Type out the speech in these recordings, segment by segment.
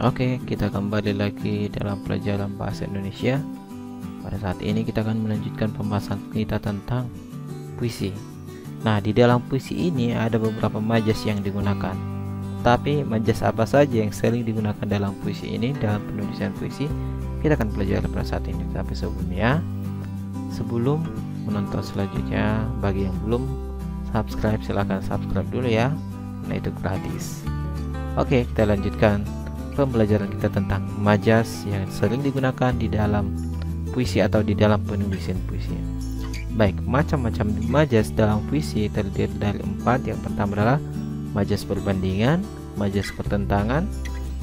Oke, kita kembali lagi dalam pelajaran bahasa Indonesia. Pada saat ini kita akan melanjutkan pembahasan kita tentang puisi. Nah, di dalam puisi ini ada beberapa majas yang digunakan. Tapi majas apa saja yang sering digunakan dalam puisi ini, dalam penulisan puisi, kita akan pelajari pada saat ini. Tapi sebelum menonton selanjutnya, bagi yang belum subscribe, silahkan subscribe dulu ya, karena itu gratis. Oke, kita lanjutkan pembelajaran kita tentang majas yang sering digunakan di dalam puisi atau di dalam penulisan puisi. Baik, macam-macam majas dalam puisi terdiri dari 4. Yang pertama adalah majas perbandingan, majas pertentangan,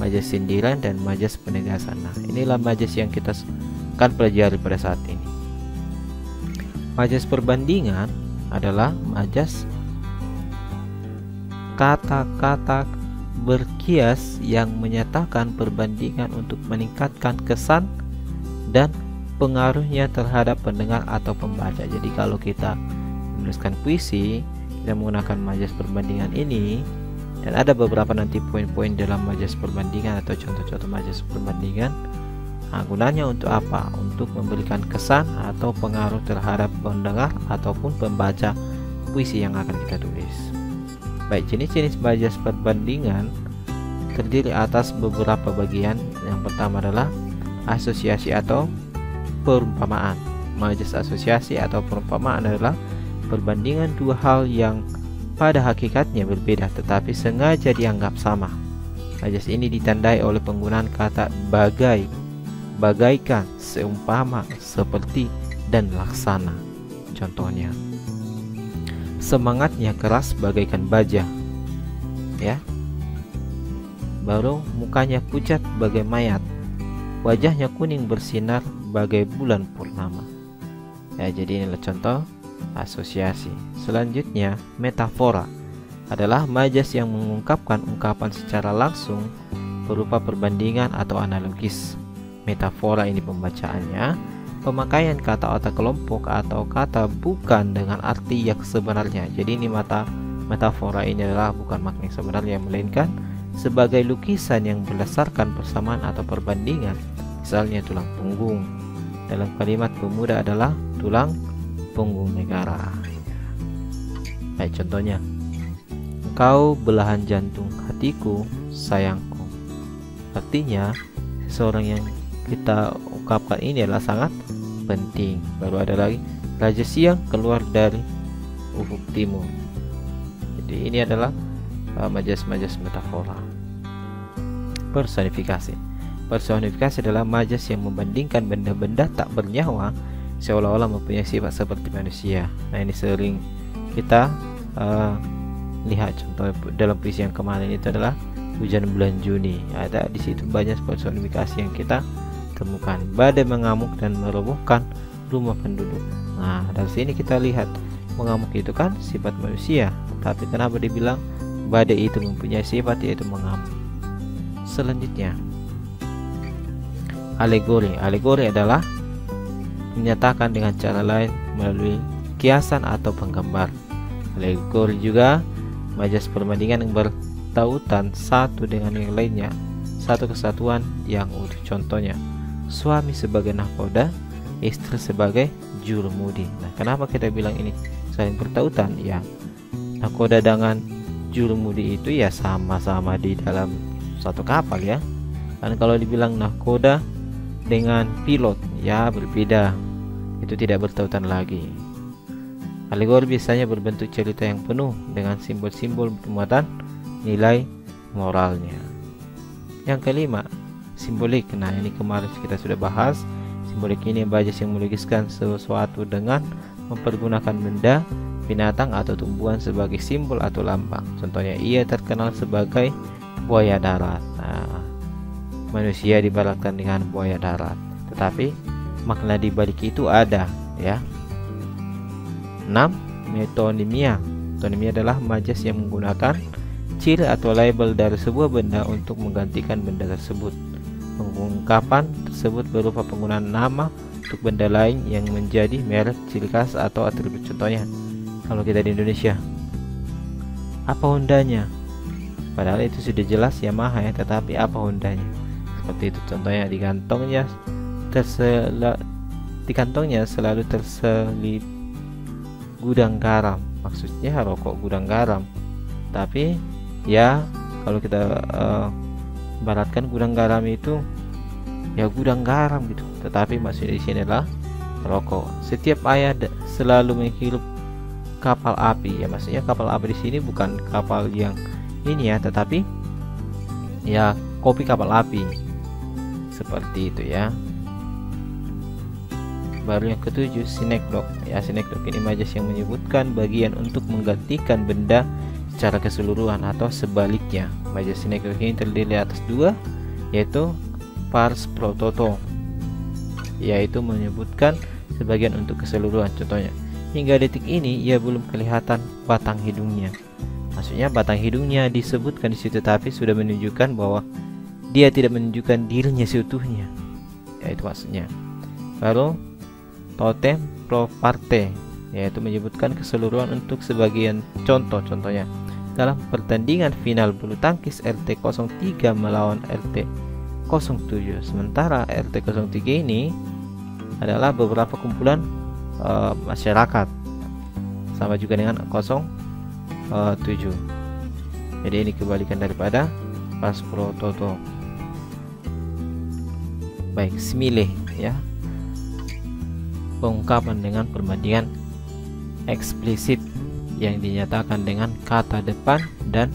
majas sindiran, dan majas penegasan. Nah, inilah majas yang kita akan pelajari pada saat ini. Majas perbandingan adalah majas kata-kata berkias yang menyatakan perbandingan untuk meningkatkan kesan dan pengaruhnya terhadap pendengar atau pembaca. Jadi kalau kita menuliskan puisi, kita menggunakan majas perbandingan ini, dan ada beberapa nanti poin-poin dalam majas perbandingan atau contoh-contoh majas perbandingan. Nah, gunanya untuk apa? Untuk memberikan kesan atau pengaruh terhadap pendengar ataupun pembaca puisi yang akan kita tulis. Baik, jenis-jenis majas perbandingan terdiri atas beberapa bagian. Yang pertama adalah asosiasi atau perumpamaan. Majas asosiasi atau perumpamaan adalah perbandingan dua hal yang pada hakikatnya berbeda tetapi sengaja dianggap sama. Majas ini ditandai oleh penggunaan kata bagai, bagaikan, seumpama, seperti, dan laksana. Contohnya, semangatnya keras bagaikan baja, ya. Baru mukanya pucat bagai mayat, wajahnya kuning bersinar bagai bulan purnama. Ya, jadi inilah contoh asosiasi. Selanjutnya, metafora adalah majas yang mengungkapkan ungkapan secara langsung berupa perbandingan atau analogis. Metafora ini pembacaannya pemakaian kata otak kelompok atau kata bukan dengan arti yang sebenarnya. Jadi ini metafora ini adalah bukan makna yang sebenarnya, melainkan sebagai lukisan yang berdasarkan persamaan atau perbandingan. Misalnya tulang punggung. Dalam kalimat pemuda adalah tulang punggung negara. Baik, contohnya, engkau belahan jantung hatiku, sayangku. Artinya seseorang yang kita ungkapkan ini adalah sangat penting. Baru ada lagi raja siang keluar dari ufuk timur. Jadi ini adalah majas-majas metafora. Personifikasi. Personifikasi adalah majas yang membandingkan benda-benda tak bernyawa seolah-olah mempunyai sifat seperti manusia. Nah, ini sering kita lihat contoh dalam puisi yang kemarin itu adalah hujan bulan Juni. Ada di situ banyak personifikasi yang kita temukan. Badai mengamuk dan merobohkan rumah penduduk. Nah, dari sini kita lihat mengamuk itu kan sifat manusia, tapi kenapa dibilang badai itu mempunyai sifat yaitu mengamuk? Selanjutnya, alegori. Alegori adalah menyatakan dengan cara lain melalui kiasan atau penggambar. Alegori juga majas perbandingan yang bertautan satu dengan yang lainnya, satu kesatuan yang utuh. Contohnya, suami sebagai nahkoda, istri sebagai jurumudi. Nah, kenapa kita bilang ini saling bertautan? Ya, nahkoda dengan jurumudi itu ya sama-sama di dalam satu kapal ya. Dan kalau dibilang nahkoda dengan pilot, ya berbeda. Itu tidak bertautan lagi. Alegori biasanya berbentuk cerita yang penuh dengan simbol-simbol bermuatan nilai moralnya. Yang kelima, simbolik. Nah, ini kemarin kita sudah bahas. Simbolik ini majas yang melukiskan sesuatu dengan mempergunakan benda, binatang, atau tumbuhan sebagai simbol atau lambang. Contohnya, ia terkenal sebagai buaya darat. Nah, manusia dibaratkan dengan buaya darat, tetapi makna di balik itu ada, ya. 6. Metonimia. Metonimia adalah majas yang menggunakan ciri atau label dari sebuah benda untuk menggantikan benda tersebut. Pengungkapan tersebut berupa penggunaan nama untuk benda lain yang menjadi merek, ciri khas, atau atribut. Contohnya, kalau kita di Indonesia, apa Hondanya? Padahal itu sudah jelas Yamaha ya, tetapi apa Hondanya? seperti itu. Contohnya di kantongnya selalu terselip gudang garam, maksudnya rokok gudang garam. Tapi ya kalau kita ibaratkan gudang garam itu ya gudang garam gitu, tetapi maksudnya di sini adalah rokok. Setiap ayah selalu menghirup kapal api, ya maksudnya kapal api di sini bukan kapal yang ini ya, tetapi ya kopi kapal api, seperti itu ya. Baru yang ketujuh, sinekdok. Ya, sinekdok ini majas yang menyebutkan bagian untuk menggantikan benda secara keseluruhan atau sebaliknya. Majas sinekdok ini terdiri atas dua, yaitu pars pro toto, yaitu menyebutkan sebagian untuk keseluruhan. Contohnya, hingga detik ini ia belum kelihatan batang hidungnya. Maksudnya batang hidungnya disebutkan di situ, tapi sudah menunjukkan bahwa dia tidak menunjukkan dirinya seutuhnya. Ya, itu maksudnya. Baru totem pro parte, yaitu menyebutkan keseluruhan untuk sebagian. Contohnya dalam pertandingan final bulu tangkis RT03 melawan RT07. Sementara RT03 ini adalah beberapa kumpulan masyarakat, sama juga dengan 07. Jadi ini kebalikan daripada pas pro toto. Baik, simile ya, pengungkapan dengan perbandingan eksplisit yang dinyatakan dengan kata depan dan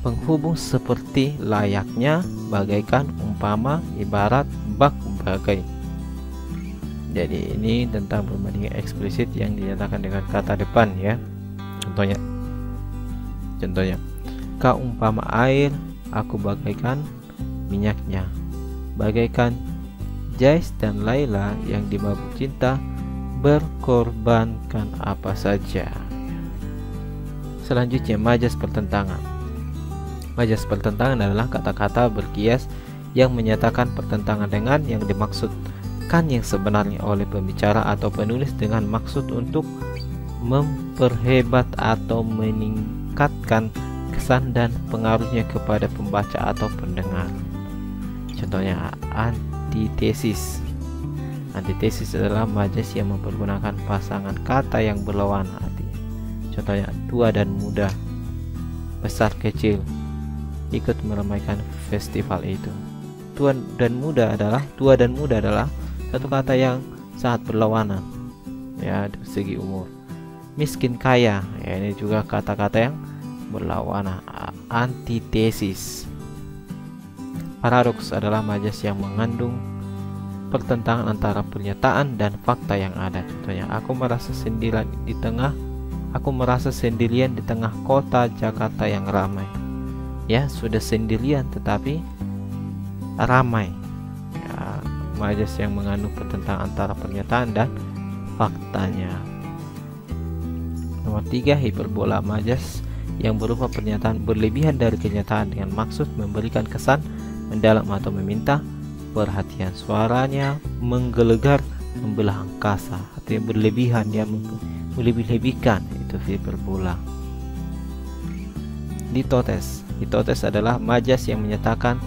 penghubung seperti layaknya, bagaikan, umpama, ibarat, bak, bagai. Jadi ini tentang perbandingan eksplisit yang dinyatakan dengan kata depan ya. Contohnya, kau umpama air, aku bagaikan minyaknya. Bagaikan Jais dan Laila yang dimabuk cinta berkorbankan apa saja. Selanjutnya, majas pertentangan. Majas pertentangan adalah kata-kata berkias yang menyatakan pertentangan dengan yang dimaksudkan yang sebenarnya oleh pembicara atau penulis dengan maksud untuk memperhebat atau meningkatkan kesan dan pengaruhnya kepada pembaca atau pendengar. Contohnya, antitesis. Antitesis adalah majas yang mempergunakan pasangan kata yang berlawanan arti. Contohnya, tua dan muda, besar kecil, ikut meramaikan festival itu. Tua dan muda adalah satu kata yang sangat berlawanan ya dari segi umur. Miskin kaya, ya ini juga kata-kata yang berlawanan, antitesis. Paradoks adalah majas yang mengandung pertentangan antara pernyataan dan fakta yang ada. Contohnya, aku merasa sendirian di tengah kota Jakarta yang ramai. Ya, sudah sendirian tetapi ramai. Ya, majas yang mengandung pertentangan antara pernyataan dan faktanya. Nomor 3, hiperbola. Majas yang berupa pernyataan berlebihan dari kenyataan dengan maksud memberikan kesan mendalam atau meminta perhatian. Suaranya menggelegar, membelah angkasa, artinya berlebihan, dia melebih-lebihkan, itu hiperbola. Litotes. Litotes adalah majas yang menyatakan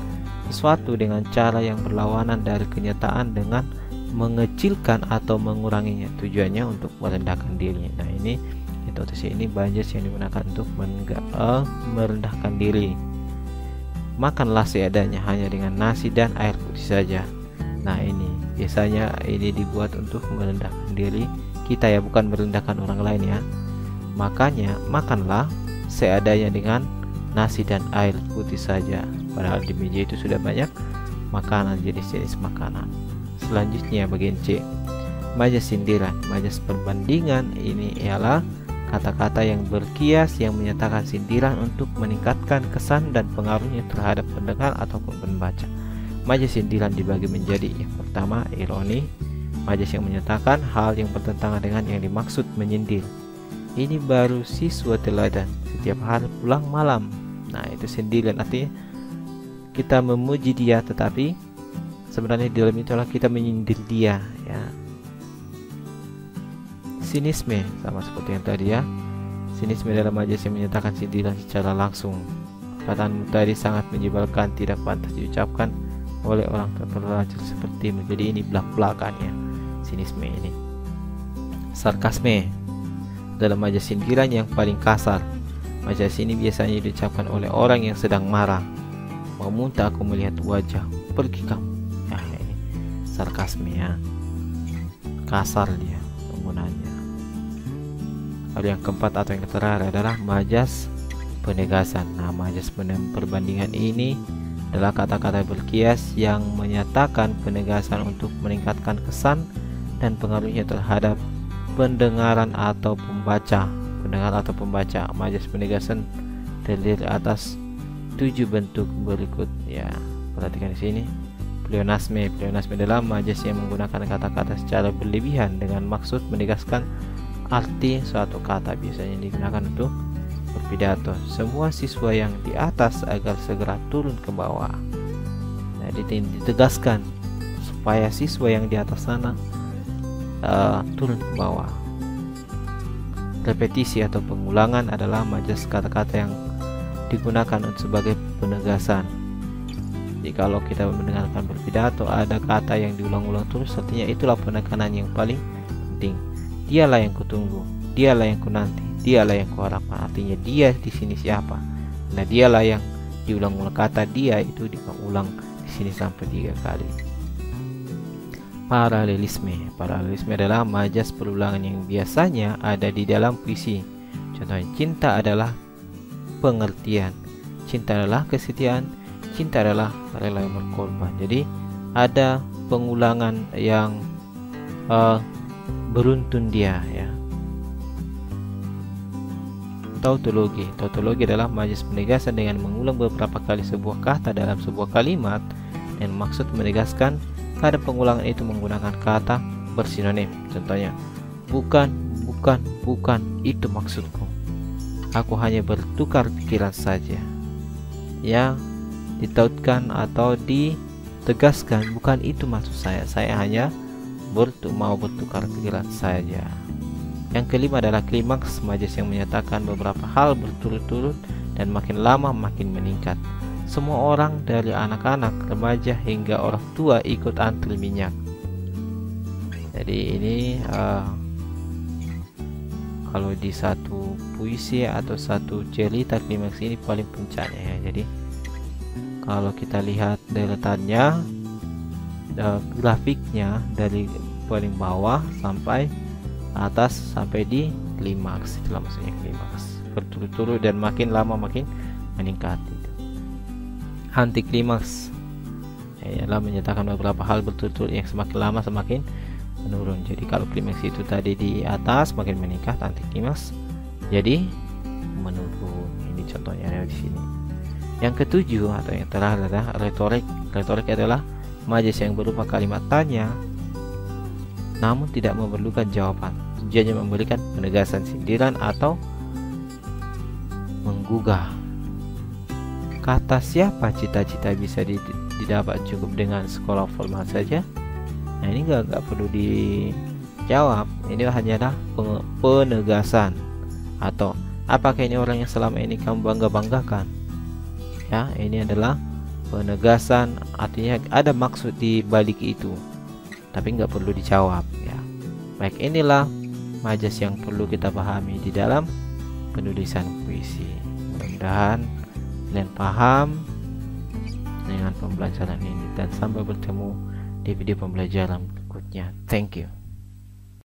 sesuatu dengan cara yang berlawanan dari kenyataan dengan mengecilkan atau menguranginya, tujuannya untuk merendahkan dirinya. Nah, ini litotes ini majas yang digunakan untuk merendahkan diri. Makanlah seadanya hanya dengan nasi dan air putih saja. Nah, ini biasanya ini dibuat untuk merendahkan diri kita ya, bukan merendahkan orang lain ya. Makanya makanlah seadanya dengan nasi dan air putih saja, padahal di meja itu sudah banyak makanan, jenis-jenis makanan. Selanjutnya bagian C, majas sindiran. Majas perbandingan ini ialah kata-kata yang berkias yang menyatakan sindiran untuk meningkatkan kesan dan pengaruhnya terhadap pendengar ataupun pembaca. Majas sindiran dibagi menjadi, yang pertama, ironi. Majas yang menyatakan hal yang bertentangan dengan yang dimaksud menyindir. Ini baru siswa teladan, setiap hari pulang malam. Nah, itu sindiran, artinya kita memuji dia tetapi sebenarnya di dalam itulah kita menyindir dia ya. Sinisme, sama seperti yang tadi ya. Sinisme adalah majas yang menyatakan sindiran secara langsung. Perkataanmu tadi sangat menyebalkan, tidak pantas diucapkan oleh orang terpelajar seperti menjadi ini belak-belakannya. Sinisme ini. Sarkasme dalam majas sindiran yang paling kasar. Majas ini biasanya diucapkan oleh orang yang sedang marah. Memuntah aku melihat wajah, pergi kamu. Nah, ini sarkasme ya. Kasar dia penggunaannya. Lalu yang keempat atau yang terakhir adalah majas penegasan. Nah, majas perbandingan ini adalah kata-kata berkias yang menyatakan penegasan untuk meningkatkan kesan dan pengaruhnya terhadap pendengaran atau pembaca. Pendengar atau pembaca. Majas penegasan terdiri atas 7 bentuk berikut ya. Perhatikan di sini. Pleonasme. Pleonasme adalah majas yang menggunakan kata-kata secara berlebihan dengan maksud menegaskan arti suatu kata. Biasanya digunakan untuk berpidato. Semua siswa yang di atas agar segera turun ke bawah. Nah, ditegaskan supaya siswa yang di atas sana turun ke bawah. Repetisi atau pengulangan adalah majas kata-kata yang digunakan sebagai penegasan. Jadi kalau kita mendengarkan berpidato ada kata yang diulang-ulang terus, artinya itulah penekanan yang paling penting. Dialah yang kutunggu, dialah yang kunanti, dialah yang kuharapkan. Artinya dia di sini siapa? Nah, dialah yang diulang-ulang. Kata dia itu diulang di sini sampai 3 kali. Paralelisme. Paralelisme adalah majas perulangan yang biasanya ada di dalam puisi. Contohnya, cinta adalah pengertian, cinta adalah kesetiaan, cinta adalah rela berkorban. Jadi ada pengulangan yang beruntun dia ya. Tautologi. Tautologi adalah majas penegasan dengan mengulang beberapa kali sebuah kata dalam sebuah kalimat dan maksud menegaskan pada pengulangan itu menggunakan kata bersinonim. Contohnya, bukan, bukan, bukan, itu maksudku. Aku hanya bertukar pikiran saja. Ya, ditautkan atau ditegaskan, bukan itu maksud saya. Saya hanya mau bertukar pikiran saja. Yang kelima adalah klimaks, majas yang menyatakan beberapa hal berturut-turut dan makin lama makin meningkat. Semua orang dari anak-anak, remaja hingga orang tua ikut antri minyak. Jadi ini kalau di satu puisi atau satu cerita klimaks ini paling puncaknya ya. Jadi kalau kita lihat deretannya, grafiknya dari paling bawah sampai atas sampai di klimaks, itulah maksudnya klimaks, berturut-turut dan makin lama makin meningkat. Anti klimaks ialah menyatakan beberapa hal berturut-turut yang semakin lama semakin menurun. Jadi kalau klimaks itu tadi di atas makin meningkat, anti klimaks jadi menurun. Ini contohnya ada di sini. Yang ketujuh atau yang terakhir adalah retorik. Retorik adalah majas yang berupa kalimat tanya namun tidak memerlukan jawaban. Tujuannya memberikan penegasan, sindiran atau menggugah. Kata siapa cita-cita bisa didapat cukup dengan sekolah formal saja. Nah, ini nggak perlu dijawab. Ini hanyalah penegasan. Atau apakah ini orang yang selama ini kamu bangga-banggakan? Ya, ini adalah penegasan. Artinya ada maksud di balik itu, tapi nggak perlu dijawab. Ya, baik, inilah majas yang perlu kita pahami di dalam penulisan puisi. Mudah-mudahan kalian paham dengan pembelajaran ini dan sampai bertemu di video pembelajaran berikutnya. Thank you.